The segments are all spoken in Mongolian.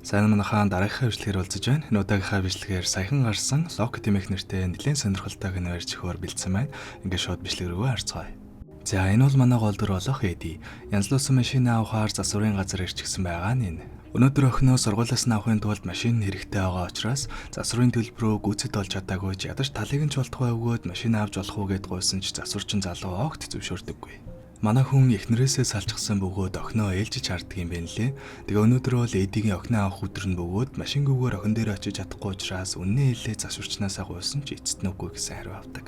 Сайн манайхан дараагийнхаа бичлэгээр уулзаж байна. Энэ удаагийнхаа бичлэгээр саяхан гарсан Лок тэмээх нэртэй нэлээд сонирхолтой кино ярьчихоор бэлдсэн байна. Ингээд шууд бичлэг рүү харцгаая. За энэ бол манай голдор болох Эди. Янзлуулсан машин авахаар засварын газар ирчихсэн байгаа нь энэ. Өнөөдөр охиноо сургуулиас нь авахын тулд машин хэрэгтэй байгаа учраас засварын төлбөрөө гүйцэд олж чадаагүй ч ядаж талыг нь ч болтгоо өгөөд машин авч болох уу гэд гуйсан ч засварчин залуу огт зөвшөөрдөггүй. Манай хүн эхнэрээсээ салчихсан бөгөөд охиноо ээлжиж харддаг юм байна лээ. Тэгээ өнөөдөр бол Эдигийн охиноо авах өдөр нь бөгөөд машингүйгээр охин дээр очиж чадахгүй учраас үннээ хэлээ засварчнаасаа гуйсан ч эцэст нь үгүй гэсэн хариу авдаг.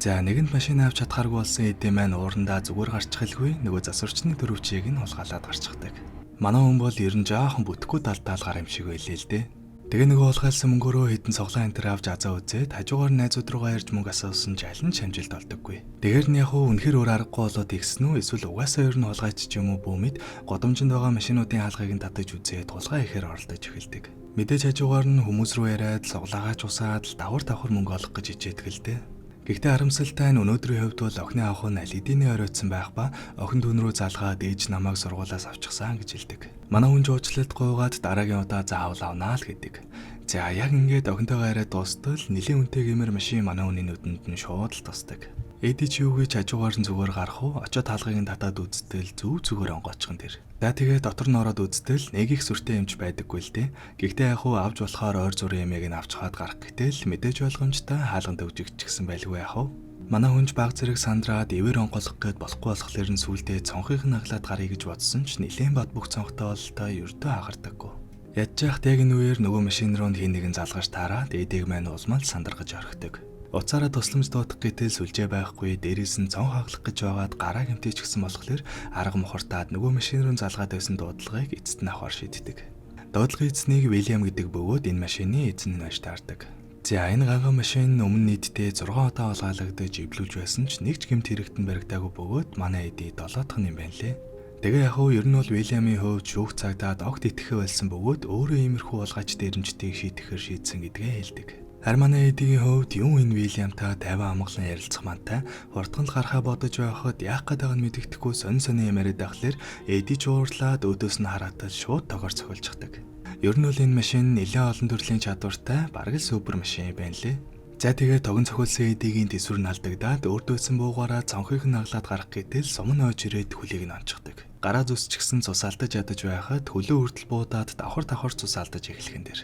За нэгэнд машин авч чадхааргүй болсон Эди маань уурандаа зүгээр гарчих хэлгүй нөгөө засварчны төрөвчийг нь хулгайлаад гарчихдаг. Манай хүн бол ер нь жаахан бүтэхгүй далдаал гар юм шиг байлээ л дээ. Тэгээ нөгөө улгайлсан мөнгөөрөө хэдэн цоглон антер авч азаа үзээд хажуугаар найзууд руугаа ярьж мөнгө асуусан ч аль нь шамжилт олдоггүй. Тэгэр нь яг уу үнэхэр өөр аргагүй болоод игсэн үү эсвэл угаасаа ер нь хулгайч ч юм уу бүүмэд годомжинд байгаа машинуудын хаалгыг нь татаж үзээд хулгай ихээр оролдож эхэлдэг. Мэдээж хажуугаар нь хүмүүс рүү яриад цоглаагаач усаад давхар мөнгө олох гэж ичээдэг л дээ. Гэхдээ харамсалтай нь өнөөдрийн хувьд бол охины авах нь аль эдийнэ оройтсан байх ба охин дүүн рүү залгаад ээж намайг сургуулиас авчихсан гэж хэлдэг. Манай хүн жуучлалд гуйгаад дараагийн удаа заавал авнаа л гэдэг. За яг ингээд охинтойгоо яриад дуустал нэлийн үнэтэй гэмээр машин манай хүний нүдэнд нь шууд л тусдаг. Эди чи юу гэж хажуугаар нь зүгээр гарах уу? Очоод хаалгыг нь татаад үзтэл зүгээр онгоочхон тэр. За тэгээ дотор нь ороод үзтэл нэг их сүртэй юмч байдаггүй л дээ. Гэхдээ яг уу авч болохоор ойр зургийн ямиг нь авч хаад гарах гэтэл мэдээж ойлгомжтой хаалганд өвжигдчихсэн байлгүй яг уу. Манай хүнж баг зэрэг сандраад ивэр онгоолох гээд болохгүй болохоор нь сүулдээ цонхыг нь хаглаад гарыг гэж бодсон ч нэлийн бат бүх цонхтой болтой ердөө агардаггүй. Ядчих яг энэ үеэр нөгөө машин руу хин нэгэн залгаж таараад эдэг маань улмал сандаргаж орхидог. Уцаараа тусламж доодох гэтэл сүлжээ байхгүй дээрээс нь цонх хаглах гэж байгаад гараа хэмтэж гисэн болохоор арга мухартаад нөгөө машин руу залгаад байсан дуудлагыг эцэст нь авахар шийддэг. Дуудлагын эзнийг Уильям гэдэг бөгөөд энэ машины эзэн нь байж таардаг. За энэ ганган машин өмнө нийтдээ 6 удаа олгаалагдаж ивлүүлж байсан ч нэг ч гэмт хэрэгтэн баригдаагүй бөгөөд манай Эди 7 дахь нь юм байна лээ. Тэгээ яг уу ер нь бол Уильямын хувьд шүүх цагдаад огт итгэхэ болсон бөгөөд өөрөө иймэрхүү улгаач дээрэмжтийг шийдэхээр шийдсэн гэдгээ хэлдэг. Харин манай Эдигийн хувьд юу энэ Уильямтай тайван амгалан ярилцах мантай хурдхан л гарахаа бодож байхад яах гээд байгааг нь мэддэхгүй сонь юм яриад байхлаар Эди ч уурлаад өдөөс нь хараатал шууд тогоор цохилждаг. Ер нь бол энэ машин нэлээд олон төрлийн чадвартай бараг л супер машин байна лээ. За тэгээ тогон цохилсан Эдигийн төсвөр нь алдагдаад өрдөөсөн буугаараа цонхыг нь наглаад гарах гэтэл сумн ойж ирээд хөлийг нь онцгдаг. Гараа зүсчихсэн цус алдаж ядаж байхад хөлөө хүртэл буудаад давхар цус алдаж эхлэхэн дэр.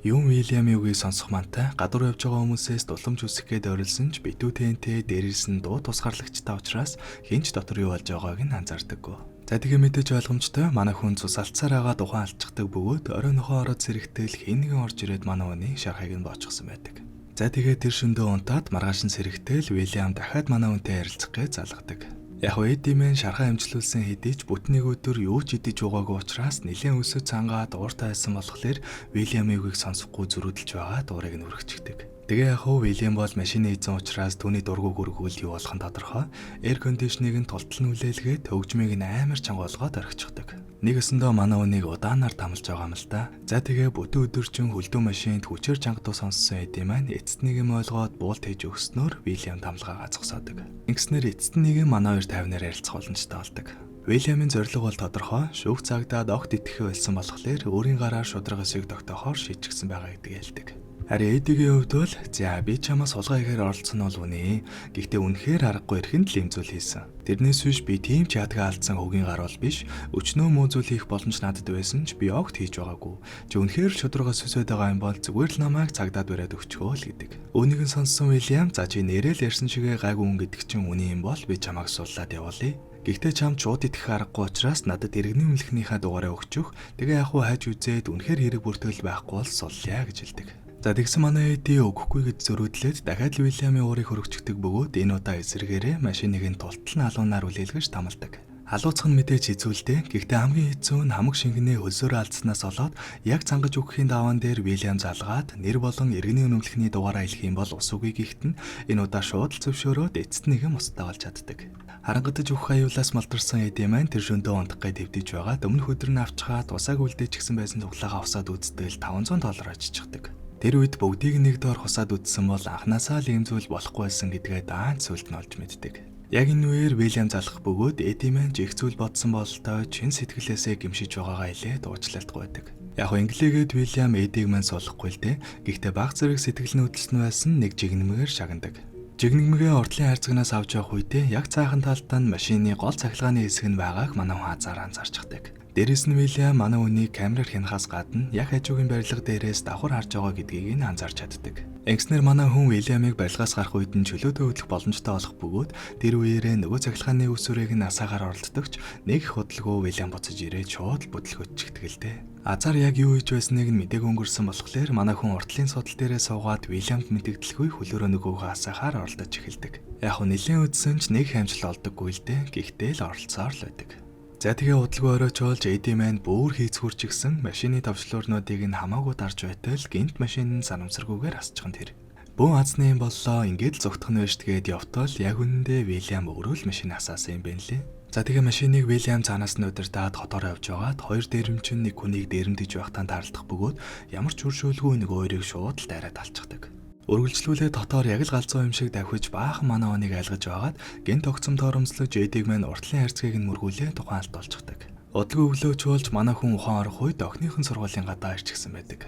Юм Уильямын үгийг сонсох мантай гадуур явж байгаа хүмүүсээс дуламж үсэх гээд орилсон ч битүүтэнтэй дээрээс нь дуу тусгаарлагчтай учраас хинч дотор юу болж байгааг нь анзаардаггүй. За тэгээ мэдээж ойлгомжтой манай хүн цус алдсаар байгаа тухайн алчдаг бөгөөд орой нохоо ороод сэрэгтэл хин нэгэн орж ирээд манай хүний шархыг нь боочгсон байдаг. За тэгээ тэр шөндөө унтаад маргааш нь сэрэгтэл Уильям дахиад манай хүнтэй ярилцах гэж залгадаг. Яг Эди мэн шархаа амжилуулсан хэдий ч бүтнийг өдөр юу ч идэж угаагүй учраас нэлээд өсөж цангаад ууртай байсан болохоор Уильямын үгийг сонсохгүй зөрүүдэлж байгаа дуурайг нь өргөчгдөг. Тэгээ яг Уильям бол машины эзэн учраас түүний дургуй гүргүүл юу болох нь тодорхой. Эйр кондишнийг нь тултал нүлээлгээд төгжмийг нь амар чанга болгоод орхичихдаг. Нэг өсөндөө манай үнийг удаанаар тамалж байгаа юм л да. За тэгээ бүтэн өдөржин хөлдөө машинд хүчээр чангадуу сонссон Эди маань эцэст нэг юм ойлгоод буулт хийж өгснөөр Уильям тамлагаагаа зогсоодог. Ингэснээр эцэст нэг манай хоёр тайвнаар ярилцах боломжтой болдог. Уильямын зорилго бол тодорхой. Шүүх цагдаад огт итгэхэ болсон болохоор өөрийн гараар шудраг эсийг тогтоохоор шийдчихсэн байгаа гэдгийг хэлдэг. Харин Эдигийн хувьд бол за би чамаас сулгаа ихээр оролцсон нь бол үнэ. Гэхдээ үнэхээр аргагүй эрхэнд л юм зүйл хийсэн. Тэрнээс биш би тийм ч ядгаа алдсан хөгийн гар бол биш. Өчнөө муу зүйл хийх боломж надад байсан ч би огт хийж байгаагүй. Чи үнэхээр шудрагаас өсөд байгаа юм бол зүгээр л намайг цагдаад бариад өгчгөө л гэдэг. Үүнийг нь сонссон Уильям за чи нэрэл ярьсан чигээ гайгүй хүн гэдэг чинь үнэ юм бол би чамайг суллаад явуулъя. Гэхдээ чамд шууд итгэх аргагүй учраас надад иргэний үнэлэхнийхээ дугаараа өгчөөх. Тэгээ яг хуу хайж үзээд үнэхээр хэрэг бүртгэл байхгүй бол суллаа гэж хэлдэг. За тэгсэн манай Эди өгөхгүй гэж зөрүүдлээд дахиад Уильямын уурыг хөргөчдөг бөгөөд энэ удаа эсэргээрээ машиныг нь тултал алуунаар үлээлгэж тамалдаг. Халууцх нь мэдээж хэцүүлдэ. Гэхдээ хамгийн хэцүү нь хамаг шингэнээ хөлсөөрөө алдснаас болоод яг цангаж өгөхийн даваан дээр Уильям залгаад нэр болон иргэний үнэмлэхний дугаараа хэлэх юм бол ус үгүй гихтэн энэ удаа шууд л зөвшөөрөөд эцэст нэгэн устдаа болж чаддаг. Харангадаж өгөх аюулаас малдарсан Эди маань тэр шөндөө унтах гээд хэвдэж байгаад өмнөх өдөр нь авчгаад усааг үлдээчихсэн байсан цуглаагаа усаад үзтэл $500 оччихдаг. Тэр үед бүгдийг нэг доор хусаад үтсэн бол анханасаа л ийм зүйл болохгүй байсан гэдгээ даан сүлд нь олж мэддэг. Яг энэ үеэр Вильям залах бөгөөд Эди маань ч их зүйл бодсон бололтой чин сэтгэлээсээ гимшиж байгаагаа илээд уучлалтгүй байдаг. Яг инглигээд Вильям Эдиг маань суулгахгүй л дээ. Гэхдээ баг зэрэг сэтгэл нүүдэлсэн байсан нэг жигнэмгээр шагнадаг. Жигнэмгээ ордлын хайрцагнаас авч явах үедээ яг цаахан талдаа нь машины гол цахилгааны хэсэг нь байгааг манай хүн анзаарчихдаг. Дээрээс нь Вильям манай хүнийг камераар хянахаас гадна яг хажуугийн барилга дээрээс давхар харж байгаа гэдгийг нь анзаарч чаддаг. Ингэснээр манай хүн Вильямыг барилгаас гарах үед нь чөлөөтэй хөдлөх боломжтой болох бөгөөд тэр үеэрээ нөгөө цахилгааны үсвэрийг нь асаагаар оролддогч нэг их хөдөлгөөн Вильям буцаж ирээд шууд бүтлгөтчихдэг. Азар яг юу хийж байсныг нь мдэг өнгөрсөн болохоор манай хүн уртлын судал дээрээ суугаад Вильямд мэдэгдэлгүй хөлөөрөө нөгөөгөө асаахаар оролдож эхэлдэг. Яг нь нэлээд үдсэн ч нэг хамжил олдоггүй л дээ. Гэхдээ л оролцоор л байдаг. За тэгээ удалгүй оройчоолж Эди маань бүр хийцгүүрч гисэн машины давчлуурнуудыг нь хамаагүй дарж байтал гинт машин нь санамсаргүйгээр асчихсан тэр. Бүүн азны юм боллоо ингээд л зүгтх нь байшдгээд явтал яг үнэндээ Вильям өөрөө л машин асаасан юм байна лээ. За тэгээ машиныг Вильям цаанаас нь удирдаад хотоор явж байгаад хоёр дээрэмчин нэг хүнийг дээрэмдэж байхтаа таарлах бөгөөд ямар ч үршүүлгүй нэг өөрийг шууд л дайраад алчихдаг. Үргэлжлүүлээд дотоор яг л галзуу юм шиг давхиж баахан манай хүнийг айлгаж байгаад гэнт огцом торомслож Эдиг маань уртлын хайрцгийг нь мөргүүлээ тухайн алт болчихдаг. Удалгүй өглөөч болж манай хүн ухаан орох үед охиныхон сургуулийн гадаа ирчихсэн байдаг.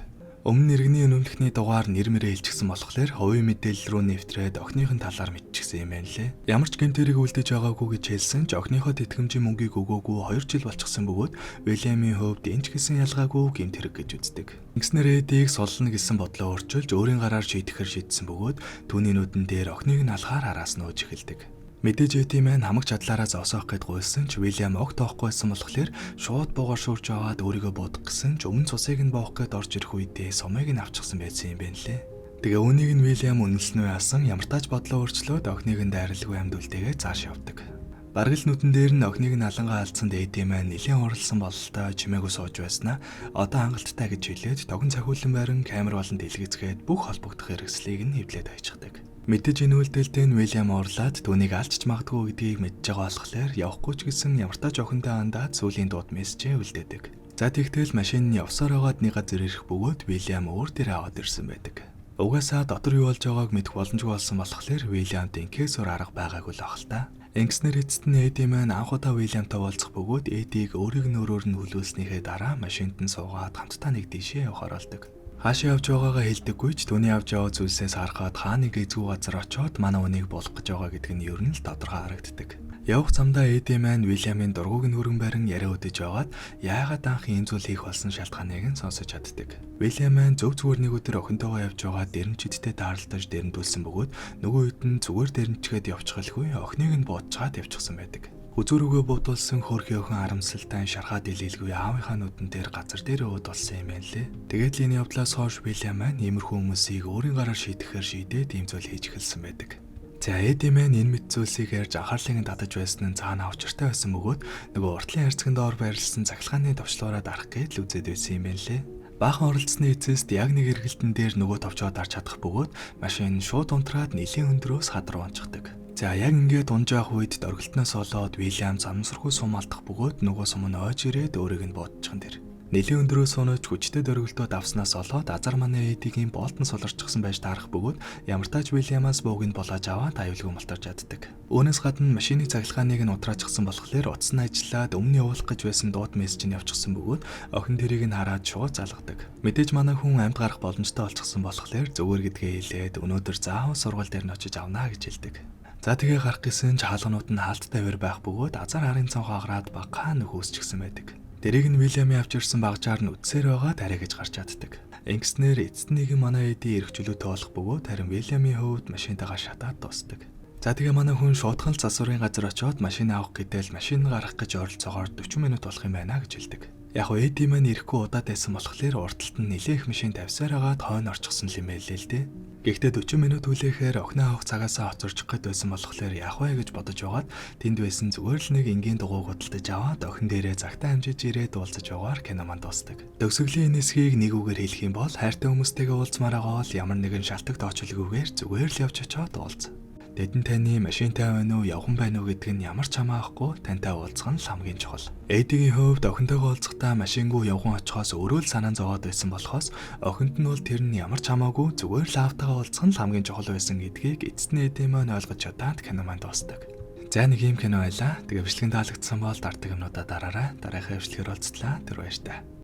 Өмнө иргэний үнэмлэхний дугаар нэр мэрээ хэлчихсэн болохоор хувийн мэдээлэл рүү нэвтрээд охиныхон талаар мэдчихсэн юм байна лээ. Ямар ч гэмтэрийг үлдэж байгаагүй гэж хэлсэн ч охиныхоо тэтгэмжийн мөнгийг өгөөгүй 2 жил болчихсон бөгөөд Вильямийн хувьд энэ ч гэсэн ялгаагүй гэмтэрэг гэж үздэг. Ингэснээр Эдиг солно гэсэн бодлоо өөрчилж өөрийн гараар шийдэхэр шийдсэн бөгөөд түүний нүдэн дээр охиныг нь алхаар араас нөөж эхэлдэг. Мэдээж Эди маань хамаг чадлаараа зогсоох гэд гуйсан ч Вильям огт тоохгүй байсан болохоор шууд буугаар шуурж аваад өөрийгөө бодох гэсэн ч өмнө цусыг нь боох гэд орж ирэх үедээ сумыг нь авчихсан байсан юм байна лээ. Тэгээ үүнийг нь Вильям үнэлснөө яасан ямар тач бодлоо өөрчлөөд охиныг нь дайралгүй амьд үлдээгээ цааш явдаг. Бараг л нүдэн дээр нь охиныг нь алангаа алдсан Эди маань нэлээд уралсан бололтой чимээгүй сууж байснаа одоо хангалттай гэж хэлээд тогон цахиулан байран камер болон дэлгэцгээд бүх холбогдох хэрэгслийг нь хэвлээд хайчдаг. Мэдээж энэ үйлдэлтэй нь Вильям уурлаад түүнийг алчж магадгүй гэдгийг мэдж байгаа болохоор явахгүй ч гэсэн ямар тач охинтой андаад сүүлийн дууд мессежээ үлдээдэг. За тэгтэл машин нь явсаар байгаад нэг газар ирэх бөгөөд Вильям өөр дээр аваад ирсэн байдаг. Угаасаа дотор юу болж байгааг мэдэх боломжгүй болсон болохоор Вильямд инкээс өөр арга байгаагүй л ах л та. Ингэснээр эцэст нь Эди маань анх удаа Вильямтай уулзах бөгөөд Эдиг өөрийг нь өөрөөр нь хүлүүлснийхээ дараа машинд нь суугаад хамтдаа нэг тийшээ явахаар болдог. Хаашаа явж байгаагаа хэлдэггүй ч түүний явж байгаа зүйлсээс харахад хааныг эзгүй газар очоод манай хүнийг булах гэж байгаа гэдг нь ер нь л тодорхой харагддаг. Явах замдаа Эди маань Вильямын дургуг нь хөргөн барин яриа өдөж байгаад яагаад анх ийм зүйл хийх болсон шалтгааныг нь сонсож чаддаг. Вильям маань зөв зүгээр нэг өдөр охинтойгоо явж байгаа дэрэмчидтэй таарлаж дэрэмдүүлсэн бөгөөд нөгөө хэд нь зүгээр дэрэмчгээд явчихлгүй охиныг нь буудчаад явчихсан байдаг. Үзүүрүүгөө буудулсан хөрхи охин харамсалтай шархаад илэлгүй аавынхаа нүдэн дээр газар дээр өөд болсон юм байна лээ. Тэгээд л энэ явдлаас хойш Вильям маань иймэрхүү хүмүүсийг өөрийн гараар шийдэхээр шийдээд ийм зүйл хийж эхэлсэн байдаг. За Эди маань энэ мэд зүйлсийг ярьж анхаарлыг нь татаж байсан нь цаана авчиртай байсан бөгөөд нөгөө уртлын хайрцагт доор байрлсан цахилгааны товчлуураа дарах гээд л үзээд байсан юм байна лээ. Баахан оролцсны эцэст яг нэг эргэлтэн дээр нөгөө товчоод дарж чадах бөгөөд машин шууд унтраад нэлийн өндрөөс хад руу онцгдаг. За яг ингээд унжаах үед дөргөлтнөөс олоод Вильям замсрахуу сум алдах бөгөөд нөгөө сум нь ойж ирээд өөрийг нь буудчихсан дэр. Нэлийн өндрөөс унаж хүчтэй дөргөлтөд авснаас олоод азар манай Эдигийн болтон суларчсан байж таарах бөгөөд ямар тач Вильямаас бууг нь болоож аваад аюулгүй малтарч чаддаг. Үүнээс гадна машины цахилгааныг нь утраачихсан болохоор утас нь ажиллаад өмнө явуулах гэж байсан дууд мессеж нь явчихсан бөгөөд охин тэрийг нь хараад шууд залгадаг. Мэдээж манай хүн амьд гарах боломжтой болчихсон болохоор зүгээр гэдгээ хэлээд өнөөдөр заавал сургууль дээр нь очиж авнаа гэж хэлдэг. За тэгээ гарах гэсэн ч хаалганууд нь хаалт тавир байх бөгөөд азар харын цонхоо гараад багахан нөхөөсчихсэн байдаг. Тэрийг нь Вильямын авч ирсэн багжаар нь үдсээр байгаа тарай гэж гарч чаддаг. Ингэснээр эцэст нэг манай Эди эрх чөлөөтэй болох бөгөөд харин Вильямын хувьд машинтайгаа шатаад дуусдаг. За тэгээ манай хүн шуудхан л засварын газар очиод машин авах гэдэл машин гарах гэж ойролцоогоор 40 минут болох юм байна гэж хэлдэг. Яг нь Эди маань ирэхгүй удаад байсан болохоор урталт нь нэлээх машин тавьсаар агаад хойно орчихсон юм байлээ л дээ. Гэхдээ 40 минут хүлээхээр охиноо авах цагаасаа хоцорчих гээд байсан болохоор яах вэ гэж бодож байгаад тэнд байсан зүгээр л нэг энгийн дугуйг худалдаж аваад охин дээрээ цагтаа амжиж ирээд уулзаж яваар кино манд дуусдаг. Төгсгөлийн энэ хэсгийг нэг үгээр хэлэх юм бол хайртай хүмүүстэйгээ уулзмаар байгаа бол ямар нэгэн шалтгаан тоочлоггүйгээр зүгээр л явж очиод уулз. Тэдэн таны машинтай байна уу, явхан байна уу гэдг нь ямар ч хамаахгүй тантай уулзах нь хамгийн чухал. Эдигийн хувьд охинтойгоо уулзахдаа машингүй явхан очихоос өөрөө л санаа зовоод байсан болохоос охинд нь бол тэр нь ямар ч хамаагүй зүгээр л аавтайгаа уулзах нь хамгийн чухал байсан гэдгийг эцэст нь Эди маань ойлгож чадаад кино маань дуусдаг. За нэг юм кино байлаа. Тэгээ бичлэгийн таалагдсан бол дардаг юмнуудаа дараарай. Дараагийн бичлэгээр уулзтлаа. Тэр баяр таа.